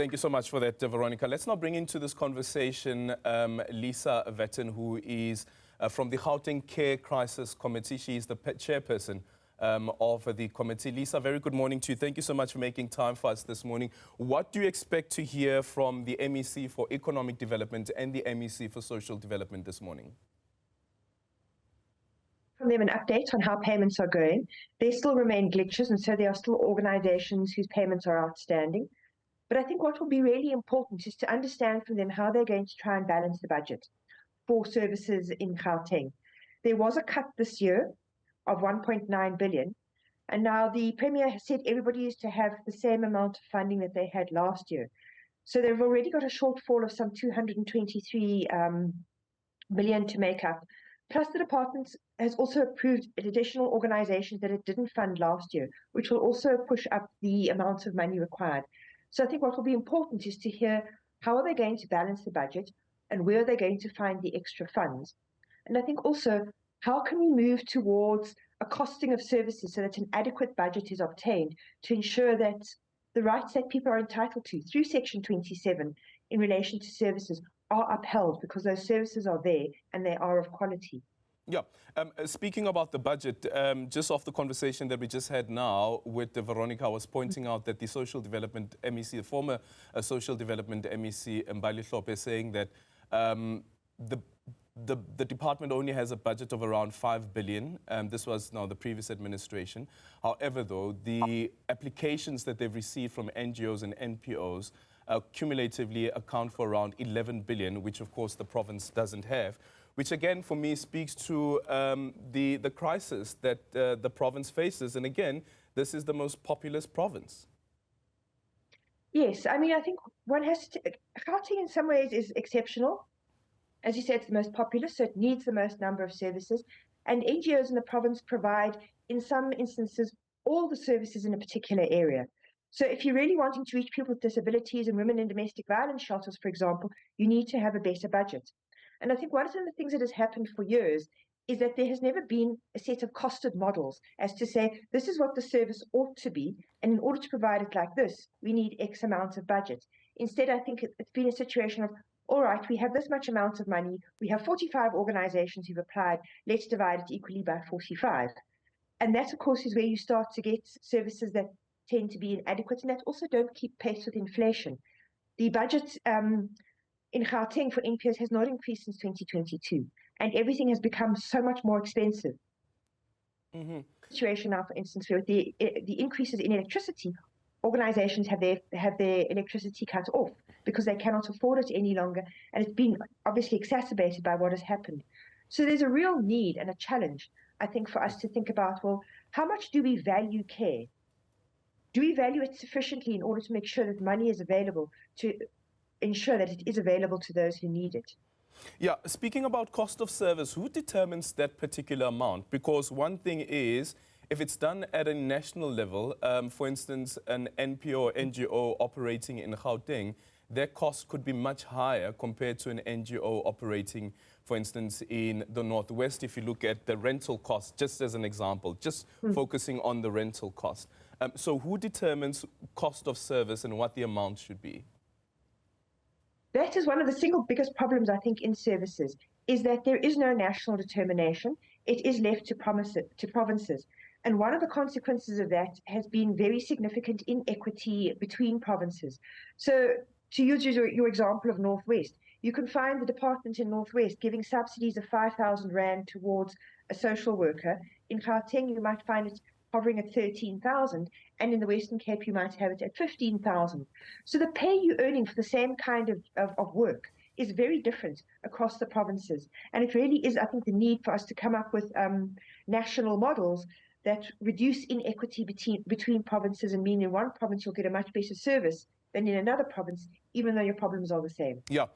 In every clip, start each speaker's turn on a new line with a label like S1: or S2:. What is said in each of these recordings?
S1: Thank you so much for that, Veronica. Let's now bring into this conversation Lisa Vetten, who is from the Gauteng Care Crisis Committee. She is the chairperson of the committee. Lisa, very good morning to you. Thank you so much for making time for us this morning. What do you expect to hear from the MEC for Economic Development and the MEC for Social Development this morning?
S2: From them an update on how payments are going. There still remain glitches, and so there are still organizations whose payments are outstanding. But I think what will be really important is to understand from them how they're going to try and balance the budget for services in Gauteng. There was a cut this year of 1.9 billion, and now the Premier has said everybody is to have the same amount of funding that they had last year. So they've already got a shortfall of some 223 million to make up. Plus, the department has also approved additional organizations that it didn't fund last year, which will also push up the amount of money required. So I think what will be important is to hear how are they going to balance the budget and where are they going to find the extra funds. And I think also, how can we move towards a costing of services so that an adequate budget is obtained to ensure that the rights that people are entitled to through Section 27 in relation to services are upheld, because those services are there and they are of quality.
S1: Yeah. Speaking about the budget, just off the conversation that we just had now with Veronica, I was pointing out that the Social Development MEC, the former Social Development MEC, Maile, is saying that the department only has a budget of around 5 billion. This was now the previous administration. However, though, the applications that they've received from NGOs and NPOs cumulatively account for around 11 billion, which of course the province doesn't have, which again for me speaks to the crisis that the province faces. And again, this is the most populous province.
S2: Yes, I mean, I think one has to, Gauteng in some ways is exceptional. As you said, it's the most populous, so it needs the most number of services. And NGOs in the province provide, in some instances, all the services in a particular area. So if you're really wanting to reach people with disabilities and women in domestic violence shelters, for example, you need to have a better budget. And I think one of the things that has happened for years is that there has never been a set of costed models as to say, this is what the service ought to be, and in order to provide it like this, we need X amount of budget. Instead, I think it's been a situation of, all right, we have this much amount of money, we have 45 organizations who've applied, let's divide it equally by 45. And that, of course, is where you start to get services that tend to be inadequate and that also don't keep pace with inflation. The budget in Gauteng for NPOs has not increased since 2022, and everything has become so much more expensive. Situation now, for instance, with the increases in electricity, organizations have their electricity cut off because they cannot afford it any longer, and it's been obviously exacerbated by what has happened. So there's a real need and a challenge, I think, for us to think about, well, how much do we value care? Do we value it sufficiently in order to make sure that money is available to ensure that it is available to those who need it?
S1: Yeah, speaking about cost of service, who determines that particular amount? Because one thing is, if it's done at a national level, for instance, an NPO or NGO operating in Gauteng, their cost could be much higher compared to an NGO operating, for instance, in the Northwest. If you look at the rental cost, just as an example, just focusing on the rental cost. So who determines cost of service and what the amount should be?
S2: That is one of the single biggest problems, I think, in services, is that there is no national determination. It is left to provinces. And one of the consequences of that has been very significant inequity between provinces. So to use your example of Northwest, you can find the department in Northwest giving subsidies of 5,000 Rand towards a social worker. In Gauteng, you might find it hovering at 13,000, and in the Western Cape, you might have it at 15,000. So the pay you're earning for the same kind of work is very different across the provinces. And it really is, I think, the need for us to come up with national models that reduce inequity between provinces and mean in one province you'll get a much better service than in another province, even though your problems are the same.
S1: Yeah,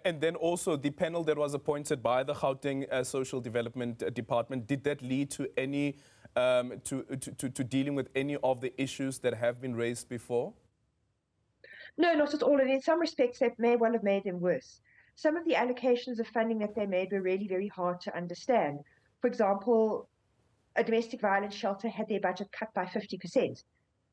S1: and then also the panel that was appointed by the Gauteng Social Development Department, did that lead to any to dealing with any of the issues that have been raised before?
S2: No, not at all. And in some respects, they may well have made them worse. Some of the allocations of funding that they made were really very hard to understand. For example, a domestic violence shelter had their budget cut by 50%.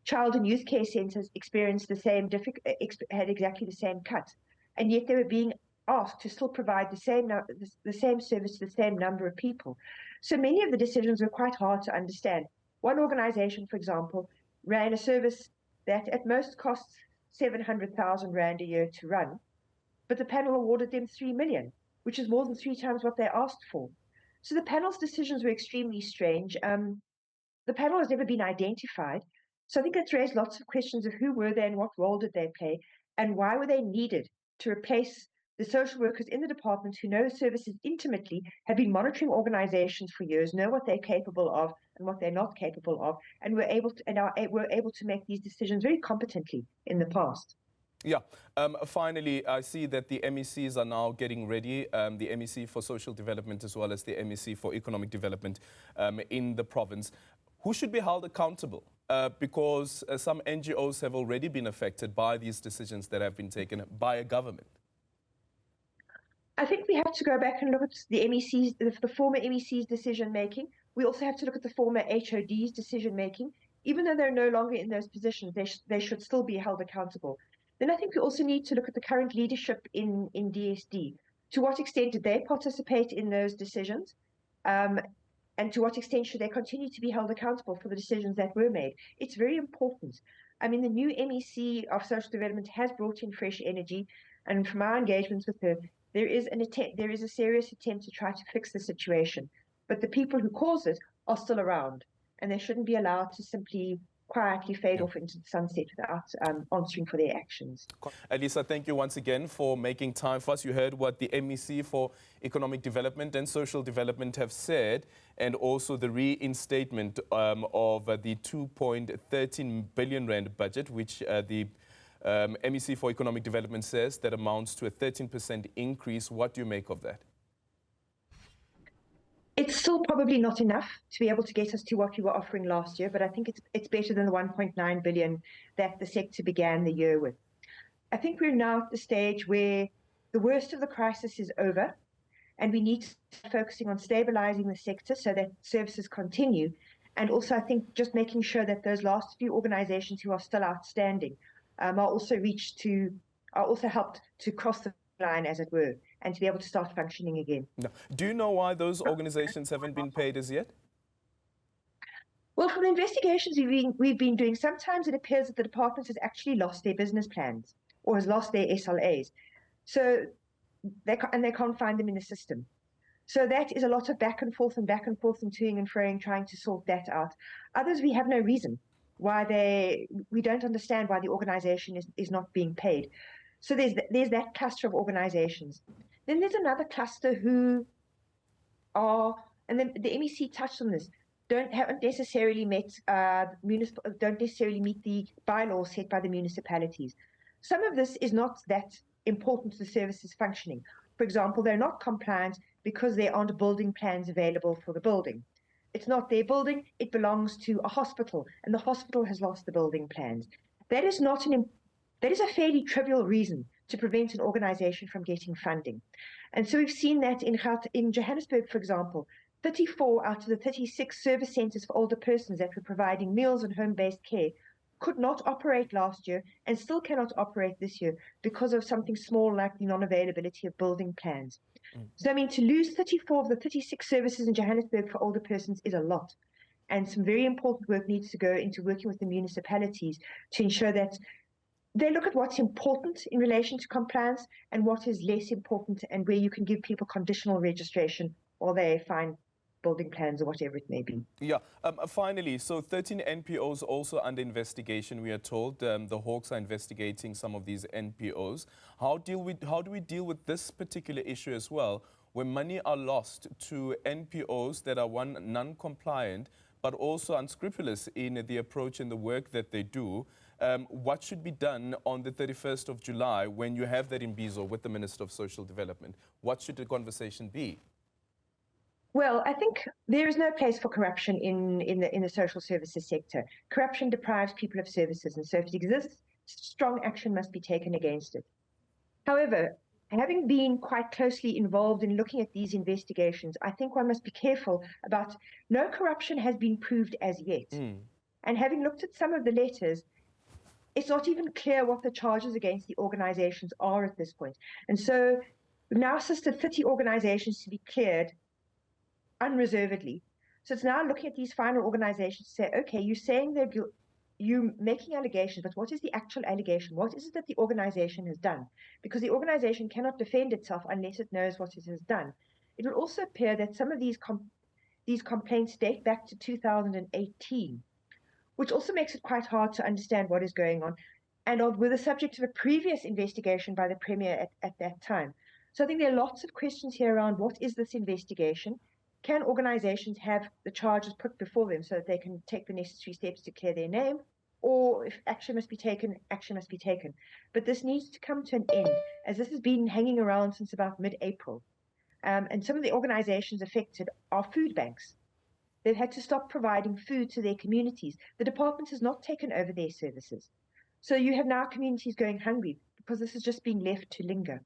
S2: child and youth care centres experienced had exactly the same cut, and yet they were being asked to still provide the same service to the same number of people. So many of the decisions were quite hard to understand. One organisation, for example, ran a service that at most costs 700,000 rand a year to run, but the panel awarded them 3 million, which is more than 3 times what they asked for. So the panel's decisions were extremely strange. The panel has never been identified. So I think it's raised lots of questions of who were they and what role did they play, and why were they needed to replace the social workers in the department who know services intimately, have been monitoring organizations for years, know what they're capable of and what they're not capable of, and were able to make these decisions very competently in the past.
S1: Yeah. Finally, I see that the MECs are now getting ready, the MEC for Social Development as well as the MEC for Economic Development in the province. Who should be held accountable? Because some NGOs have already been affected by these decisions that have been taken by a government.
S2: I think we have to go back and look at the MECs, the former MEC's decision making. We also have to look at the former HOD's decision making. Even though they're no longer in those positions, they should still be held accountable. Then I think we also need to look at the current leadership in DSD. To what extent did they participate in those decisions? And to what extent should they continue to be held accountable for the decisions that were made? It's very important. I mean, the new MEC of Social Development has brought in fresh energy, and from our engagements with her, there is a serious attempt to try to fix the situation. But the people who caused it are still around, and they shouldn't be allowed to simply quietly fade off into the sunset without answering for their actions.
S1: Lisa, thank you once again for making time for us. You heard what the MEC for Economic Development and Social Development have said, and also the reinstatement of the 2.13 billion rand budget, which the MEC for Economic Development says that amounts to a 13% increase. What do you make of that?
S2: It's still probably not enough to be able to get us to what we were offering last year, but I think it's better than the 1.9 billion that the sector began the year with. I think we're now at the stage where the worst of the crisis is over, and we need to start focusing on stabilizing the sector so that services continue. And also, I think just making sure that those last few organizations who are still outstanding are also helped to cross the line, as it were, and to be able to start functioning again.
S1: No. Do you know why those organizations haven't been paid as yet?
S2: Well, from the investigations we've been doing, sometimes it appears that the department has actually lost their business plans or has lost their SLAs. So they can't find them in the system. So that is a lot of back and forth and toing and froing, trying to sort that out. Others, we have no reason why we don't understand why the organization is not being paid. So there's that cluster of organizations. Then there's another cluster who are, and then the MEC touched on this, don't necessarily meet the bylaws set by the municipalities. Some of this is not that important to the services functioning. For example, they're not compliant because there aren't building plans available for the building. It's not their building, it belongs to a hospital, and the hospital has lost the building plans. That is a fairly trivial reason to prevent an organization from getting funding. And so we've seen that in Johannesburg, for example, 34 out of the 36 service centers for older persons that were providing meals and home-based care could not operate last year and still cannot operate this year because of something small like the non-availability of building plans. So, I mean, to lose 34 of the 36 services in Johannesburg for older persons is a lot. And some very important work needs to go into working with the municipalities to ensure that they look at what's important in relation to compliance and what is less important, and where you can give people conditional registration or they find building plans or whatever it may be.
S1: Yeah. Finally, so 13 NPOs also under investigation, we are told. The Hawks are investigating some of these NPOs. How do we deal with this particular issue as well, where money are lost to NPOs that are, one, non-compliant, but also unscrupulous in the approach and the work that they do? What should be done on the 31st of July when you have that imbizo with the Minister of Social Development? What should the conversation be?
S2: Well, I think there is no place for corruption in the social services sector. Corruption deprives people of services, and so if it exists, strong action must be taken against it. However, having been quite closely involved in looking at these investigations, I think one must be careful about no corruption has been proved as yet. And having looked at some of the letters, it's not even clear what the charges against the organizations are at this point. And so we've now assisted 30 organizations to be cleared unreservedly. So it's now looking at these final organizations to say, okay, you're saying that you're making allegations, but what is the actual allegation? What is it that the organization has done? Because the organization cannot defend itself unless it knows what it has done. It will also appear that some of these complaints date back to 2018, which also makes it quite hard to understand what is going on, and were the subject of a previous investigation by the Premier at that time. So I think there are lots of questions here around what is this investigation? Can organizations have the charges put before them so that they can take the necessary steps to clear their name? Or if action must be taken, action must be taken. But this needs to come to an end, as this has been hanging around since about mid-April. And some of the organizations affected are food banks. They've had to stop providing food to their communities. The department has not taken over their services. So you have now communities going hungry because this is just being left to linger.